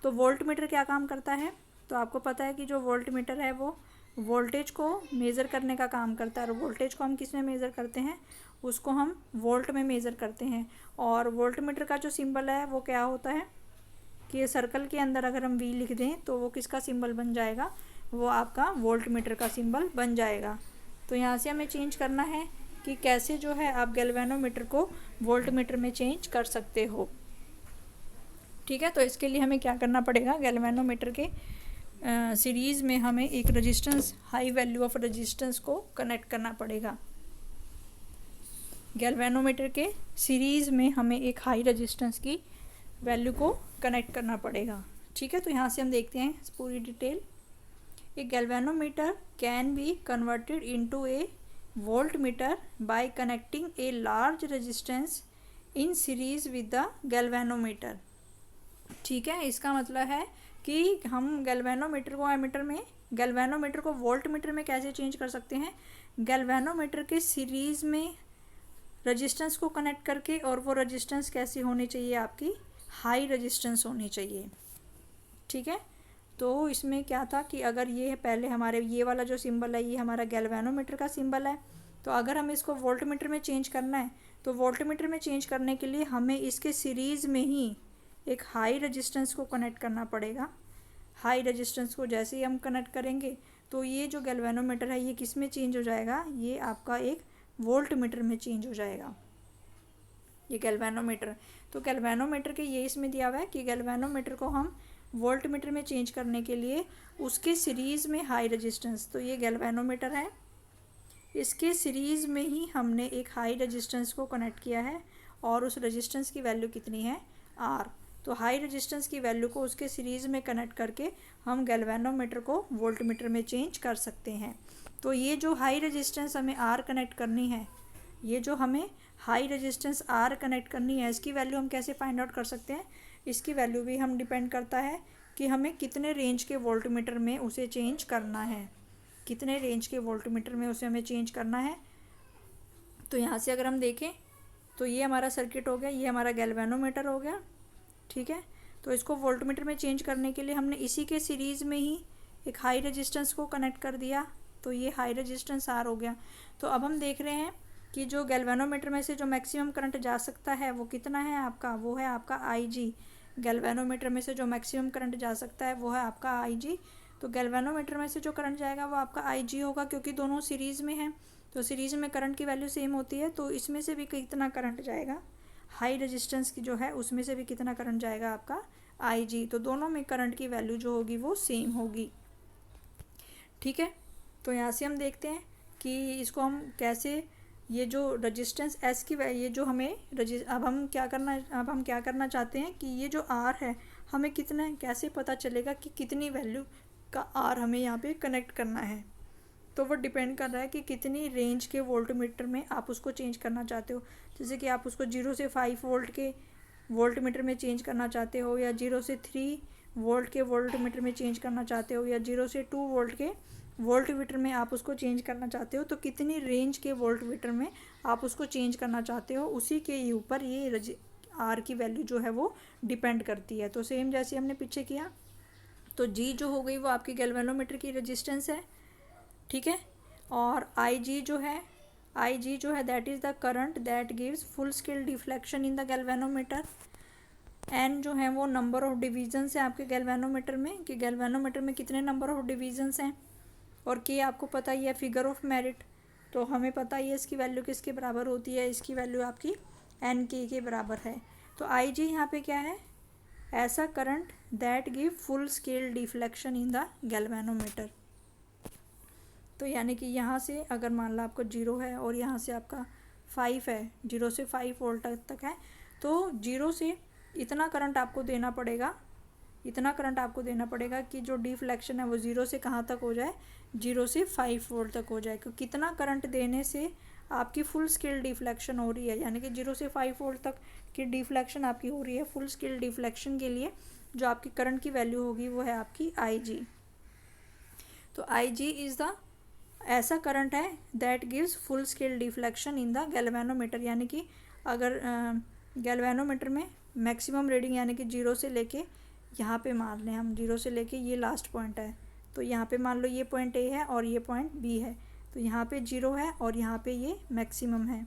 तो वोल्टमीटर क्या काम करता है, तो आपको पता है कि जो वोल्टमीटर है वो वोल्टेज को मेज़र करने का काम करता है। और वोल्टेज को हम किस में मेज़र करते हैं, उसको हम वोल्ट में मेज़र करते हैं। और वोल्टमीटर का जो सिंबल है वो क्या होता है कि ये सर्कल के अंदर अगर हम वी लिख दें तो वो किसका सिंबल बन जाएगा, वो आपका वोल्टमीटर का सिंबल बन जाएगा। तो यहाँ से हमें चेंज करना है कि कैसे जो है आप गैल्वेनोमीटर को वोल्टमीटर में चेंज कर सकते हो। ठीक है, तो इसके लिए हमें क्या करना पड़ेगा, गैल्वेनोमीटर के सीरीज़ में हमें एक resistance, high value of resistance को कनेक्ट करना पड़ेगा। गैल्वेनोमीटर के सीरीज़ में हमें एक हाई रेजिस्टेंस की वैल्यू को कनेक्ट करना पड़ेगा। ठीक है, तो यहाँ से हम देखते हैं पूरी detail. A galvanometer can be converted into a volt meter by connecting a large resistance in series with the galvanometer. ठीक है, इसका मतलब है कि हम गैल्वेनोमीटर को एमीटर में, गैल्वेनोमीटर को वोल्ट मीटर में कैसे चेंज कर सकते हैं, गैल्वेनोमीटर के सीरीज़ में रेजिस्टेंस को कनेक्ट करके, और वो रेजिस्टेंस कैसी होनी चाहिए, आपकी हाई रेजिस्टेंस होनी चाहिए। ठीक है, तो इसमें क्या था कि अगर ये पहले हमारे ये वाला जो सिंबल है ये हमारा गैल्वेनोमीटर का सिंबल है, तो अगर हमें इसको वोल्ट मीटर में चेंज करना है तो वोल्ट मीटर में चेंज करने के लिए हमें इसके सीरीज़ में ही एक हाई रेजिस्टेंस को कनेक्ट करना पड़ेगा। हाई रेजिस्टेंस को जैसे ही हम कनेक्ट करेंगे तो ये जो गैल्वेनोमीटर है ये किस में चेंज हो जाएगा, ये आपका एक वोल्ट मीटर में चेंज हो जाएगा, ये गैल्वेनोमीटर। तो गैल्वेनोमीटर के ये इसमें दिया हुआ है कि गैल्वेनोमीटर को हम वोल्ट मीटर में चेंज करने के लिए उसके सीरीज़ में हाई रेजिस्टेंस, तो ये गैल्वेनोमीटर है, इसके सीरीज़ में ही हमने एक हाई रेजिस्टेंस को कनेक्ट किया है, और उस रेजिस्टेंस की वैल्यू कितनी है, आर। तो हाई रेजिस्टेंस की वैल्यू को उसके सीरीज़ में कनेक्ट करके हम गैल्वेनोमीटर को वोल्ट मीटर में चेंज कर सकते हैं। तो ये जो हाई रेजिस्टेंस हमें आर कनेक्ट करनी है, ये जो हमें हाई रेजिस्टेंस आर कनेक्ट करनी है, इसकी वैल्यू हम कैसे फाइंड आउट कर सकते हैं, इसकी वैल्यू भी हम डिपेंड करता है कि हमें कितने रेंज के वोल्ट मीटर में उसे चेंज करना है, कितने रेंज के वोल्ट मीटर में उसे हमें चेंज करना है। तो यहाँ से अगर हम देखें तो ये हमारा सर्किट हो गया, ये हमारा गैल्वेनोमीटर हो गया। ठीक है, तो इसको वोल्ट मीटर में चेंज करने के लिए हमने इसी के सीरीज़ में ही एक हाई रेजिस्टेंस को कनेक्ट कर दिया, तो ये हाई रेजिस्टेंस आर हो गया। तो अब हम देख रहे हैं कि जो गैल्वेनोमीटर में से जो मैक्सिमम करंट जा सकता है वो कितना है आपका, वो है आपका आई जी। गैल्वेनोमीटर में से जो मैक्सिमम करंट जा सकता है वो है आपका आई जी। तो गैल्वेनोमीटर में से जो करंट जाएगा वो आपका आई जी होगा, क्योंकि दोनों सीरीज़ में हैं, तो सीरीज़ में करंट की वैल्यू सेम होती है। तो इसमें से भी कितना करंट जाएगा, हाई रेजिस्टेंस की जो है उसमें से भी कितना करंट जाएगा आपका आई जी। तो दोनों में करंट की वैल्यू जो होगी वो सेम होगी। ठीक है, तो यहाँ से हम देखते हैं कि इसको हम कैसे, ये जो रेजिस्टेंस एस की ये जो हमें अब हम क्या करना चाहते हैं कि ये जो आर है हमें कितना, कैसे पता चलेगा कि कितनी वैल्यू का आर हमें यहाँ पे कनेक्ट करना है। तो वो डिपेंड कर रहा है कि कितनी रेंज के वोल्ट मीटर में आप उसको चेंज करना चाहते हो। जैसे कि आप उसको 0 से 5 वोल्ट के वोल्ट मीटर में चेंज करना चाहते हो, या 0 से 3 वोल्ट के वोल्ट मीटर में चेंज करना चाहते हो, या 0 से 2 वोल्ट के वोल्ट मीटर में आप उसको चेंज करना चाहते हो। तो कितनी रेंज के वोल्ट मीटर में आप उसको चेंज करना चाहते हो, उसी के ऊपर ये आर की वैल्यू जो है वो डिपेंड करती है। तो सेम जैसे हमने पीछे किया, तो जी जो हो गई वो आपकी गैल्वेनोमीटर की रेजिस्टेंस है। ठीक है, और आई जी जो है that is the current that gives full scale deflection in the galvanometer. N जो है वो नंबर ऑफ डिवीजन्स है आपके गैल्वेनोमीटर में, कि गैल्वेनोमीटर में कितने नंबर ऑफ डिवीजन्स हैं। और के आपको पता ही है फिगर ऑफ मेरिट, तो हमें पता ही है इसकी वैल्यू किसके बराबर होती है, इसकी वैल्यू आपकी एन के बराबर है। तो आई जी यहाँ पे क्या है, ऐसा current that give full scale deflection in the galvanometer. तो यानी कि यहाँ से अगर मान लो आपको 0 है और यहाँ से आपका 5 है, 0 से 5 वोल्ट तक है, तो 0 से इतना करंट आपको देना पड़ेगा, इतना करंट आपको देना पड़ेगा कि जो डिफ्लेक्शन है वो 0 से कहाँ तक हो जाए, 0 से 5 वोल्ट तक हो जाए। क्योंकि कितना करंट देने से आपकी फुल स्केल डिफ्लेक्शन हो रही है, यानी कि 0 से 5 वोल्ट तक की डिफ्लेक्शन आपकी हो रही है। फुल स्केल डिफ्लेक्शन के लिए जो आपकी करंट की वैल्यू होगी वो है आपकी आई जी। तो आई जी इज़ द ऐसा करंट है that gives full scale deflection in the galvanometer. यानी कि अगर गैल्वेनोमीटर में मैक्सिमम रीडिंग यानी कि 0 से लेके यहाँ पे मान लें हम, 0 से लेके ये लास्ट पॉइंट है, तो यहाँ पे मान लो ये पॉइंट ए है और ये पॉइंट बी है, तो यहाँ पे 0 है और यहाँ पे ये मैक्सिमम है।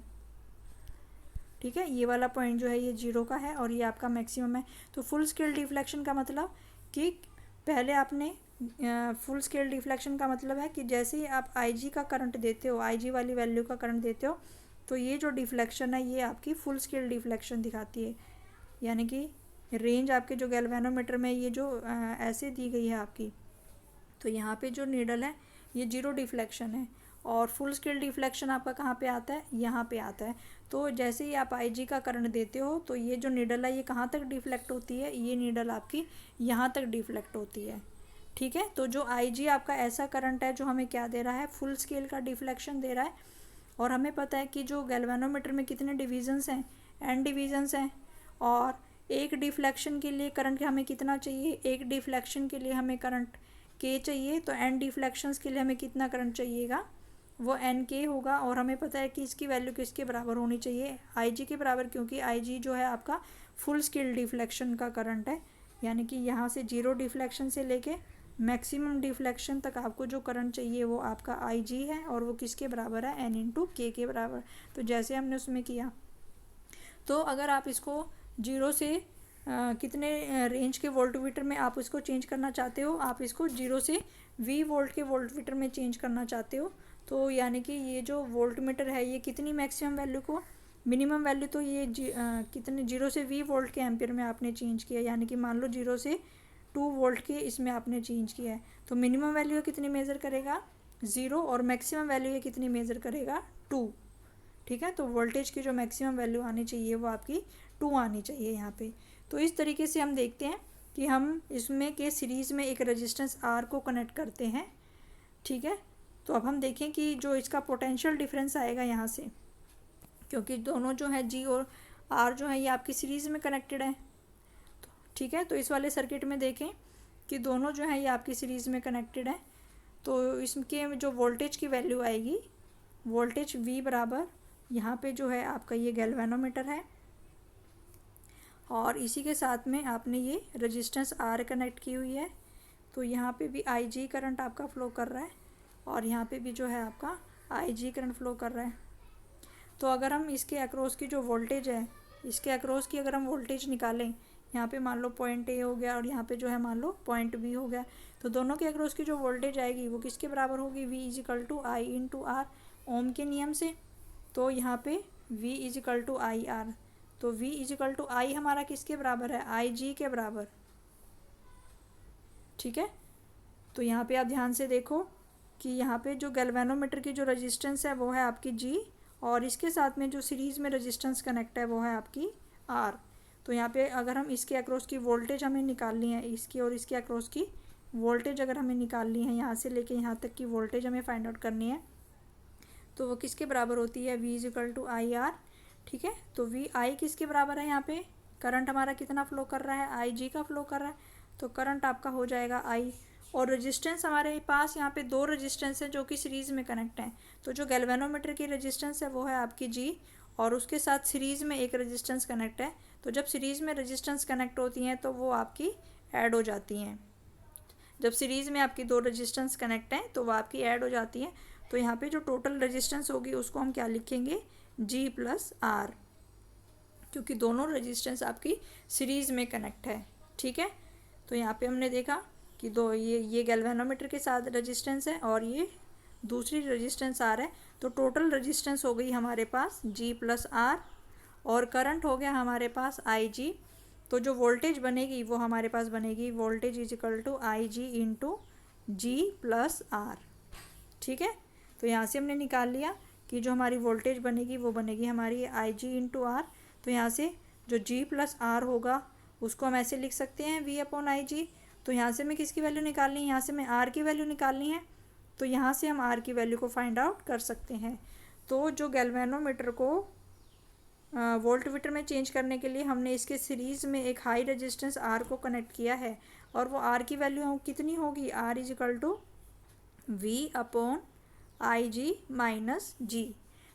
ठीक है, ये वाला पॉइंट जो है ये 0 का है और ये आपका मैक्सिमम है। तो फुल स्केल डिफ्लेक्शन का मतलब कि पहले आपने फुल स्केल डिफ्लेक्शन का मतलब है कि जैसे ही आप IG का करंट देते हो, IG वाली वैल्यू का करंट देते हो, तो ये जो डिफ्लेक्शन है ये आपकी फुल स्केल डिफ्लेक्शन दिखाती है। यानी कि रेंज आपके जो गैल्वेनोमीटर में ये जो ऐसे दी गई है आपकी, तो यहाँ पे जो नीडल है ये 0 डिफ्लेक्शन है और फुल स्केल डिफ्लेक्शन आपका कहाँ पे आता है, यहाँ पे आता है। तो जैसे ही आप IG का करंट देते हो तो ये जो नीडल है ये कहाँ तक डिफ्लेक्ट होती है, ये नीडल आपकी यहाँ तक डिफ्लेक्ट होती है। ठीक है, तो जो IG आपका ऐसा करंट है जो हमें क्या दे रहा है, फुल स्केल का डिफ्लेक्शन दे रहा है। और हमें पता है कि जो गैल्वेनोमीटर में कितने डिवीजन्स हैं, n डिवीजन्स हैं, और एक डिफ्लेक्शन के लिए करंट हमें कितना चाहिए, एक डिफ्लेक्शन के लिए हमें करंट K चाहिए, तो n डिफ्लेक्शंस के लिए हमें कितना करंट चाहिएगा, वो NK होगा। और हमें पता है कि इसकी वैल्यू किसके बराबर होनी चाहिए, IG के बराबर, क्योंकि IG जो है आपका फुल स्केल डिफ्लेक्शन का करंट है, यानी कि यहाँ से 0 डिफ्लेक्शन से लेके मैक्सिमम डिफ्लेक्शन तक आपको जो करंट चाहिए वो आपका IG है, और वो किसके बराबर है, N/K के बराबर। तो जैसे हमने उसमें किया, तो अगर आप इसको 0 से कितने रेंज के वोल्टमीटर में आप इसको चेंज करना चाहते हो, आप इसको 0 से V वोल्ट के वोल्टमीटर में चेंज करना चाहते हो, तो यानी कि ये जो वोल्टमीटर है ये कितनी मैक्सिमम वैल्यू को, मिनिमम वैल्यू तो ये कितने 0 से V वोल्ट के एम्पियर में आपने चेंज किया, यानी कि मान लो 0 से 2 वोल्ट के इसमें आपने चेंज किया है, तो मिनिमम वैल्यू कितनी मेज़र करेगा, 0, और मैक्सिमम वैल्यू ये कितनी मेज़र करेगा, 2। ठीक है, तो वोल्टेज की जो मैक्सिमम वैल्यू आनी चाहिए वो आपकी 2 आनी चाहिए यहाँ पे। तो इस तरीके से हम देखते हैं कि हम इसमें के सीरीज़ में एक रेजिस्टेंस R को कनेक्ट करते हैं। ठीक है, तो अब हम देखें कि जो इसका पोटेंशियल डिफरेंस आएगा यहाँ से, क्योंकि दोनों जो है G और R जो है ये आपकी सीरीज़ में कनेक्टेड है। तो ठीक है, तो इस वाले सर्किट में देखें कि दोनों जो है ये आपकी सीरीज़ में कनेक्टेड है, तो इसके जो वोल्टेज की वैल्यू आएगी, वोल्टेज V बराबर, यहाँ पे जो है आपका ये गैल्वेनोमीटर है, और इसी के साथ में आपने ये रेजिस्टेंस R कनेक्ट की हुई है, तो यहाँ पे भी IG करंट आपका फ़्लो कर रहा है, और यहाँ पे भी जो है आपका IG करंट फ़्लो कर रहा है। तो अगर हम इसके अक्रॉस की जो वोल्टेज है, इसके अक्रॉस की अगर हम वोल्टेज निकालें, यहाँ पे मान लो पॉइंट A हो गया और यहाँ पे जो है मान लो पॉइंट B हो गया, तो दोनों के अक्रॉस की जो वोल्टेज आएगी वो किसके बराबर होगी, V=I/R ओम के नियम से। तो यहाँ पे V=IR, तो V=I हमारा किसके बराबर है, IG के बराबर। ठीक है, तो यहाँ पे आप ध्यान से देखो कि यहाँ पे जो गैल्वेनोमीटर की जो रेजिस्टेंस है वो है आपकी G, और इसके साथ में जो सीरीज़ में रेजिस्टेंस कनेक्ट है वो है आपकी R। तो यहाँ पे अगर हम इसके अक्रॉस की वोल्टेज हमें निकालनी है, इसकी और इसके अक्रॉस की वोल्टेज अगर हमें निकालनी है, यहाँ से लेके यहाँ तक की वोल्टेज हमें फाइंड आउट करनी है, तो वो किसके बराबर होती है, V=IR। ठीक है, तो VI किसके बराबर है, यहाँ पे करंट हमारा कितना फ़्लो कर रहा है, IG का फ़्लो कर रहा है, तो करंट आपका हो जाएगा I। और रेजिस्टेंस हमारे पास यहाँ पे 2 रेजिस्टेंस है जो कि सीरीज़ में कनेक्ट हैं, तो जो गैल्वेनोमीटर की रेजिस्टेंस है वो है आपकी G, और उसके साथ सीरीज़ में एक रेजिस्टेंस कनेक्ट है। तो जब सीरीज़ में रेजिस्टेंस कनेक्ट होती हैं तो वो आपकी ऐड हो जाती हैं, जब सीरीज़ में आपकी 2 रेजिस्टेंस कनेक्ट हैं तो वो आपकी ऐड हो जाती है। तो यहाँ पे जो टोटल रेजिस्टेंस होगी उसको हम क्या लिखेंगे, G+R, क्योंकि दोनों रेजिस्टेंस आपकी सीरीज़ में कनेक्ट है। ठीक है, तो यहाँ पे हमने देखा कि ये गैल्वेनोमीटर के साथ रेजिस्टेंस है और ये दूसरी रेजिस्टेंस R है, तो टोटल रेजिस्टेंस हो गई हमारे पास G+R, और करंट हो गया हमारे पास IG। तो जो वोल्टेज बनेगी वो हमारे पास बनेगी voltage=IG×G+R। ठीक है, तो यहाँ से हमने निकाल लिया कि जो हमारी वोल्टेज बनेगी वो बनेगी हमारी IG×R। तो यहाँ से जो G+R होगा उसको हम ऐसे लिख सकते हैं V/IG। तो यहाँ से मैं किसकी वैल्यू निकालनी है, यहाँ से मैं R की वैल्यू निकालनी है, तो यहाँ से हम R की वैल्यू को फाइंड आउट कर सकते हैं। तो जो गैल्वेनोमीटर को वोल्टमीटर में चेंज करने के लिए हमने इसके सीरीज़ में एक हाई रेजिस्टेंस R को कनेक्ट किया है, और वो R की वैल्यू कितनी होगी, R=V/IG-G।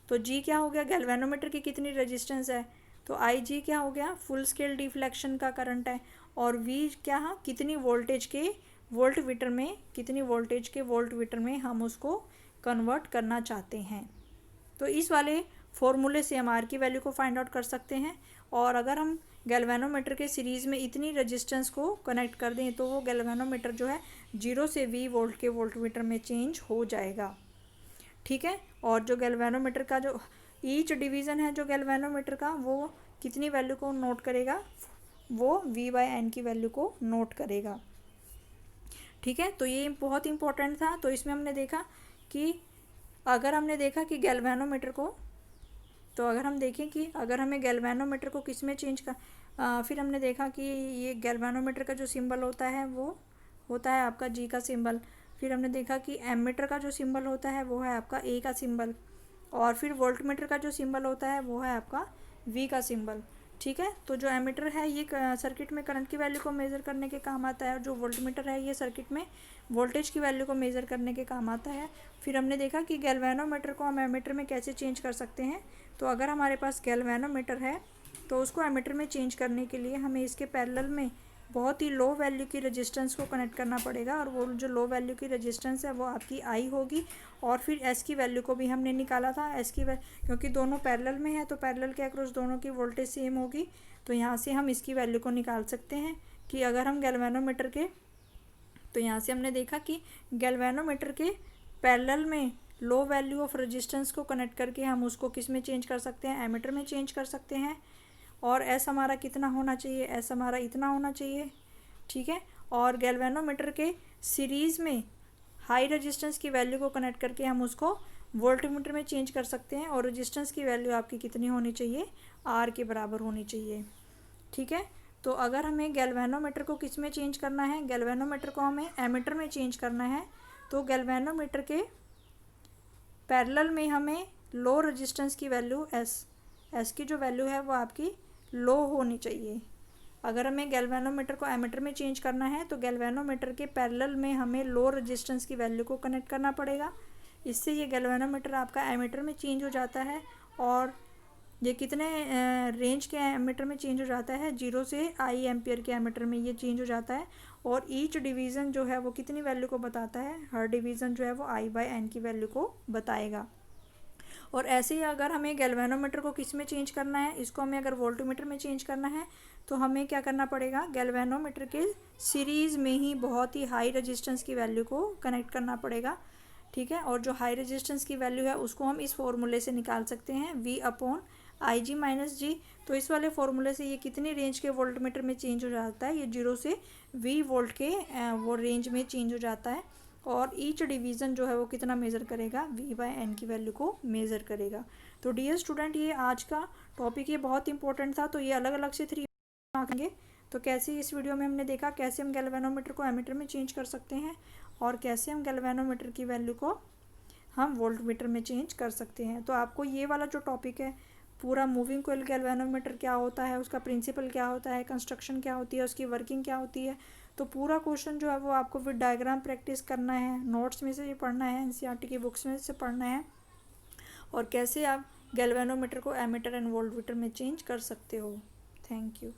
तो G क्या हो गया, गैल्वेनोमीटर की कितनी रेजिस्टेंस है, तो IG क्या हो गया, फुल स्केल डिफ्लेक्शन का करंट है, और V क्या है, कितनी वोल्टेज के वोल्टमीटर में, कितनी वोल्टेज के वोल्टमीटर में हम उसको कन्वर्ट करना चाहते हैं। तो इस वाले फॉर्मूले से हम R की वैल्यू को फाइंड आउट कर सकते हैं। और अगर हम गैल्वेनोमीटर के सीरीज़ में इतनी रेजिस्टेंस को कनेक्ट कर दें तो वो गैल्वेनोमीटर जो है 0 से V वोल्ट के वोल्टमीटर में चेंज हो जाएगा। ठीक है, और जो गैल्वेनोमीटर का जो ईच डिवीज़न है जो गैल्वेनोमीटर का, वो कितनी वैल्यू को नोट करेगा, वो V/N की वैल्यू को नोट करेगा। ठीक है, तो ये बहुत इंपॉर्टेंट था। तो इसमें हमने देखा कि अगर हमने देखा कि गैल्वेनोमीटर को, तो अगर हम देखें कि अगर हमें गैल्वेनोमीटर को किस में चेंज कर फिर हमने देखा कि ये गैल्वेनोमीटर का जो सिंबल होता है वो होता है आपका G का सिंबल। फिर हमने देखा कि एमीटर का जो सिंबल होता है वो है आपका A का सिंबल। और फिर वोल्टमीटर का जो सिंबल होता है वो है आपका V का सिंबल। ठीक है, तो जो एमीटर है ये सर्किट में करंट की वैल्यू को मेज़र करने के काम आता है, और जो वोल्टमीटर है ये सर्किट में वोल्टेज की वैल्यू को मेज़र करने के काम आता है। फिर हमने देखा कि गैल्वेनोमीटर को हम एमीटर में कैसे चेंज कर सकते हैं। तो अगर हमारे पास गैल्वेनोमीटर है तो उसको एमीटर में चेंज करने के लिए हमें इसके पैरेलल में बहुत ही लो वैल्यू की रेजिस्टेंस को कनेक्ट करना पड़ेगा, और वो जो लो वैल्यू की रेजिस्टेंस है वो आपकी I होगी। और फिर S की वैल्यू को भी हमने निकाला था, क्योंकि दोनों पैरेलल में है तो पैरेलल के अक्रॉस दोनों की वोल्टेज सेम होगी। तो यहाँ से हम इसकी वैल्यू को निकाल सकते हैं कि अगर हम गैल्वेनोमीटर के, तो यहाँ से हमने देखा कि गैल्वेनोमीटर के पैरेलल में लो वैल्यू ऑफ रेजिस्टेंस को कनेक्ट करके हम उसको किस में चेंज कर सकते हैं, एमीटर में चेंज कर सकते हैं। और एस हमारा कितना होना चाहिए, एस हमारा इतना होना चाहिए। ठीक है, और गैल्वेनोमीटर के सीरीज़ में हाई रेजिस्टेंस की वैल्यू को कनेक्ट करके हम उसको वोल्टमीटर में चेंज कर सकते हैं, और रेजिस्टेंस की वैल्यू आपकी कितनी होनी चाहिए, आर के बराबर होनी चाहिए। ठीक है, तो अगर हमें गैल्वेनोमीटर को किस में चेंज करना है, गैल्वेनोमीटर को हमें एमीटर में चेंज करना है। तो गैल्वेनोमीटर के पैरेलल में हमें लो रेजिस्टेंस की वैल्यू एस की जो वैल्यू है वो आपकी लो होनी चाहिए। अगर हमें गैल्वेनोमीटर को एमीटर में चेंज करना है तो गैल्वेनोमीटर के पैरेलल में हमें लो रेजिस्टेंस की वैल्यू को कनेक्ट करना पड़ेगा। इससे ये गैल्वेनोमीटर आपका एमीटर में चेंज हो जाता है। और ये कितने रेंज के एमीटर में चेंज हो जाता है, 0 से I एम्पियर के एमीटर में ये चेंज हो जाता है। और ईच डिवीज़न जो है वो कितनी वैल्यू को बताता है, हर डिवीज़न जो है वो I/N की वैल्यू को बताएगा। और ऐसे ही अगर हमें गैल्वेनोमीटर को किस में चेंज करना है, इसको हमें अगर वोल्टमीटर में चेंज करना है तो हमें क्या करना पड़ेगा, गैल्वेनोमीटर के सीरीज़ में ही बहुत ही हाई रेजिस्टेंस की वैल्यू को कनेक्ट करना पड़ेगा। ठीक है, और जो हाई रेजिस्टेंस की वैल्यू है उसको हम इस फॉर्मूले से निकाल सकते हैं, V/IG-G। तो इस वाले फॉर्मूले से ये कितनी रेंज के वोल्टमीटर में चेंज हो जाता है, ये 0 से V वोल्ट के वो रेंज में चेंज हो जाता है। और ईच डिवीज़न जो है वो कितना मेज़र करेगा, V/N की वैल्यू को मेज़र करेगा। तो डियर स्टूडेंट, ये आज का टॉपिक ये बहुत इंपॉर्टेंट था। तो ये अलग अलग से 3 आएंगे। तो कैसे इस वीडियो में हमने देखा कैसे हम गैल्वेनोमीटर को एमीटर में चेंज कर सकते हैं, और कैसे हम गैल्वेनोमीटर की वैल्यू को हम वोल्टमीटर में चेंज कर सकते हैं। तो आपको ये वाला जो टॉपिक है पूरा, मूविंग कोइल गैल्वेनोमीटर क्या होता है, उसका प्रिंसिपल क्या होता है, कंस्ट्रक्शन क्या होती है, उसकी वर्किंग क्या होती है, तो पूरा क्वेश्चन जो है वो आपको विद डायग्राम प्रैक्टिस करना है, नोट्स में से ये पढ़ना है, NCERT की बुक्स में से पढ़ना है, और कैसे आप गैल्वेनोमीटर को एमीटर एंड वोल्टमीटर में चेंज कर सकते हो। Thank you.